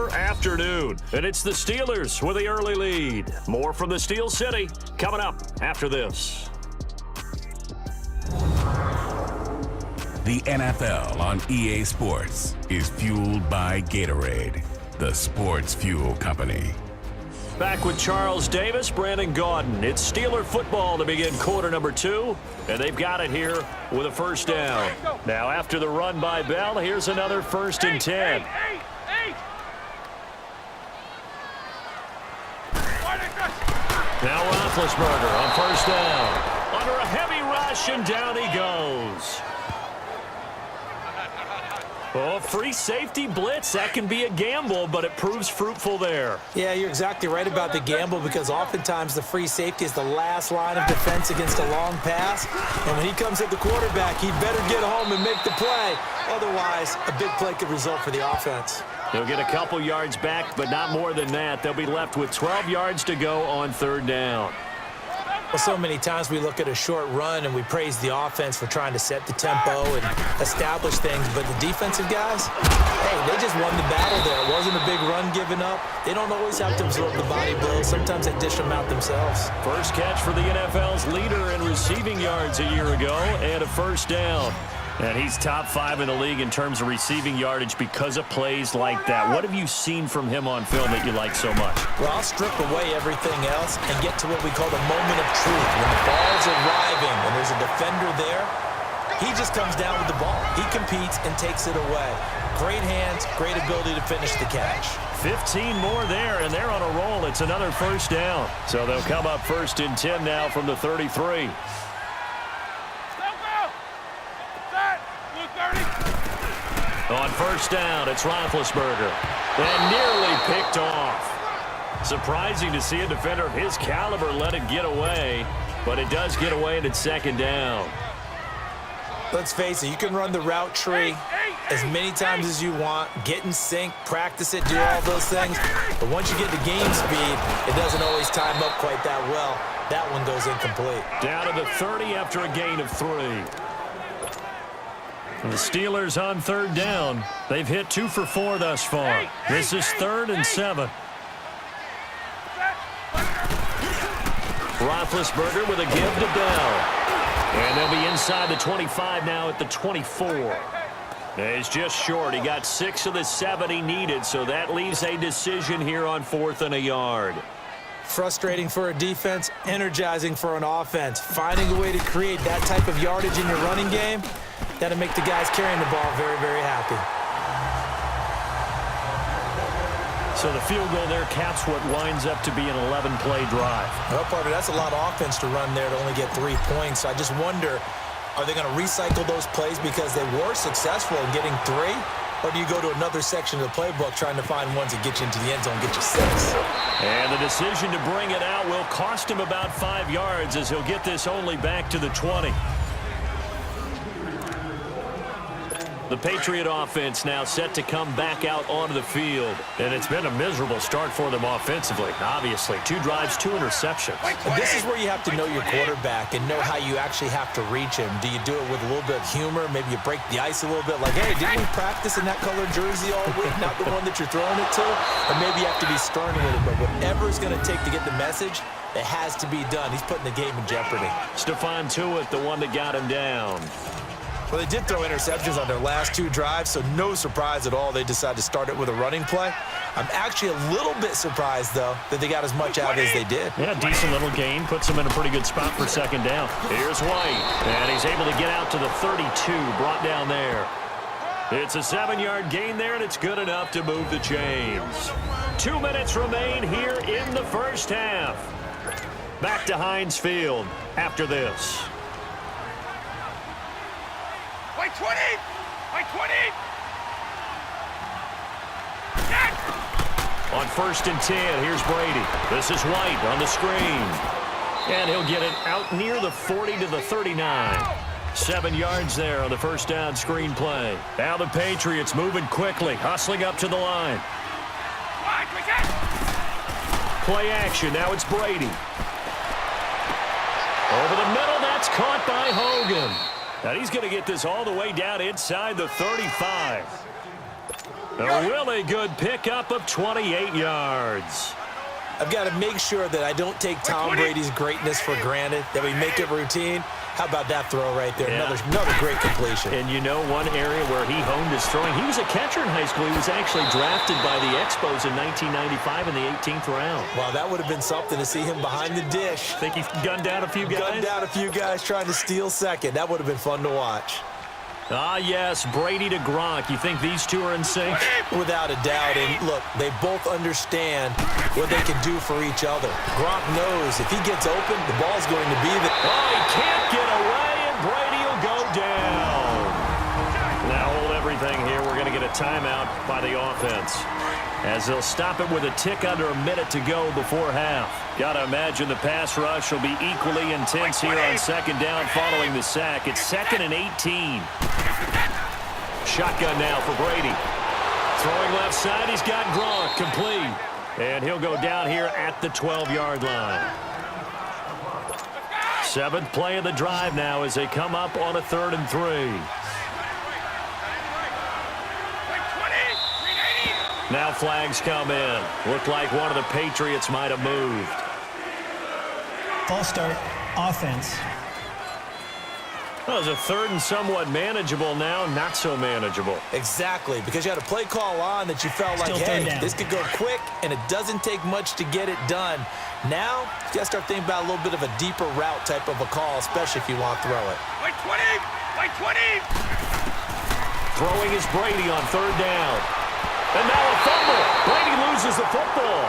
October afternoon, and it's the Steelers with the early lead. More from the Steel City coming up after this. The NFL on EA Sports is fueled by Gatorade, the sports fuel company. Back with Charles Davis, Brandon Gaudin. It's Steeler football to begin quarter number 2, and they've got it here with a first down. Now after the run by Bell, here's another 1st and 10. Now Roethlisberger on first down. Under a heavy rush, and down he goes. Oh, free safety blitz. That can be a gamble, but it proves fruitful there. Yeah, you're exactly right about the gamble, because oftentimes the free safety is the last line of defense against a long pass. And when he comes at the quarterback, he better get home and make the play. Otherwise, a big play could result for the offense. They'll get a couple yards back, but not more than that. They'll be left with 12 yards to go on 3rd down. Well, so many times we look at a short run and we praise the offense for trying to set the tempo and establish things, but the defensive guys, hey, they just won the battle there. It wasn't a big run given up. They don't always have to absorb the body blows. Sometimes they dish them out themselves. First catch for the NFL's leader in receiving yards a year ago, and a first down. And he's top 5 in the league in terms of receiving yardage because of plays like that. What have you seen from him on film that you like so much? Well, I'll strip away everything else and get to what we call the moment of truth. When the ball's arriving and there's a defender there, he just comes down with the ball. He competes and takes it away. Great hands, great ability to finish the catch. 15 more there, and they're on a roll. It's another first down. So they'll come up 1st and 10 now from the 33. On first down, it's Roethlisberger. And nearly picked off. Surprising to see a defender of his caliber let it get away, but it does get away, and it's 2nd down. Let's face it, you can run the route tree as many times as you want, get in sync, practice it, do all those things. But once you get to game speed, it doesn't always time up quite that well. That one goes incomplete. Down to the 30 after a gain of 3. The Steelers on 3rd down. They've hit 2 for 4 thus far. This is 3rd and 7. Roethlisberger with a give to Bell. And they'll be inside the 25 now at the 24. He's just short. He got 6 of the 7 he needed, so that leaves a decision here on 4th and a yard. Frustrating for a defense, energizing for an offense. Finding a way to create that type of yardage in your running game, that'll make the guys carrying the ball very, very happy. So the field goal there caps what winds up to be an 11-play drive. Well, partner, that's a lot of offense to run there to only get 3 points. I just wonder, are they going to recycle those plays because they were successful in getting 3? Or do you go to another section of the playbook trying to find ones that get you into the end zone and get you 6? And the decision to bring it out will cost him about 5 yards as he'll get this only back to the 20. The Patriot offense now set to come back out onto the field. And it's been a miserable start for them offensively. Obviously, 2 drives, 2 interceptions. And this is where you have to know your quarterback and know how you actually have to reach him. Do you do it with a little bit of humor? Maybe you break the ice a little bit. Like, hey, didn't we practice in that colored jersey all week? Not the one that you're throwing it to? Or maybe you have to be stern with it. But whatever it's going to take to get the message, it has to be done. He's putting the game in jeopardy. Stephon Tuitt, the one that got him down. Well, they did throw interceptions on their last 2 drives, so no surprise at all they decided to start it with a running play. I'm actually a little bit surprised, though, that they got as much out as they did. Yeah, decent little gain. Puts them in a pretty good spot for 2nd down. Here's White, and he's able to get out to the 32, brought down there. It's a 7-yard gain there, and it's good enough to move the chains. 2 minutes remain here in the first half. Back to Heinz Field after this. White 20! White 20! On 1st and 10, here's Brady. This is White on the screen. And he'll get it out near the 40 to the 39. 7 yards there on the first down screen play. Now the Patriots moving quickly, hustling up to the line. Play action, now it's Brady. Over the middle, that's caught by Hogan. Now he's going to get this all the way down inside the 35. A really good pickup of 28 yards. I've got to make sure that I don't take Tom Brady's greatness for granted, that we make it routine. How about that throw right there? Yeah. Another great completion. And you know one area where he honed his throwing, he was a catcher in high school. He was actually drafted by the Expos in 1995 in the 18th round. Wow, that would have been something to see him behind the dish. Think he gunned down a few guys? Gunned down a few guys trying to steal second. That would have been fun to watch. Ah, yes, Brady to Gronk. You think these two are in sync? Without a doubt. And look, they both understand what they can do for each other. Gronk knows if he gets open, the ball's going to be there. Oh, he can't get away, and Brady will go down. Now hold everything here. We're going to get a timeout by the offense, as they'll stop it with a tick under a minute to go before half. Got to imagine the pass rush will be equally intense here on second down following the sack. It's 2nd and 18. Shotgun now for Brady. Throwing left side, he's got Gronk complete. And he'll go down here at the 12-yard line. 7th play of the drive now as they come up on a 3rd and 3. Now flags come in. Looked like one of the Patriots might have moved. False start, offense. Well, it was a 3rd and somewhat manageable now, not so manageable. Exactly, because you had a play call on that you felt like, hey, this could go quick, and it doesn't take much to get it done. Now, you got to start thinking about a little bit of a deeper route type of a call, especially if you want to throw it. Like 20! Like 20! Throwing is Brady on 3rd down. And now a fumble. Brady loses the football.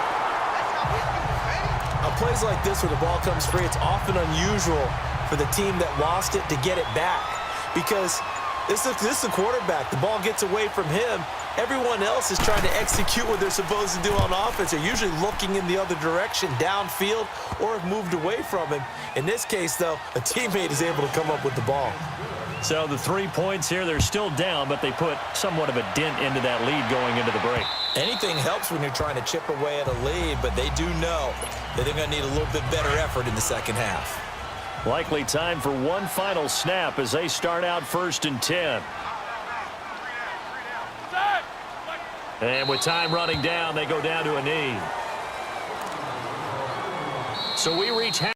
On plays like this where the ball comes free, it's often unusual for the team that lost it to get it back, because this is the quarterback. The ball gets away from him. Everyone else is trying to execute what they're supposed to do on offense. They're usually looking in the other direction, downfield, or have moved away from him. In this case, though, a teammate is able to come up with the ball. So the 3 points here, they're still down, but they put somewhat of a dent into that lead going into the break. Anything helps when you're trying to chip away at a lead, but they do know that they're going to need a little bit better effort in the second half. Likely time for one final snap as they start out 1st and 10. And with time running down, they go down to a knee. So we reach half.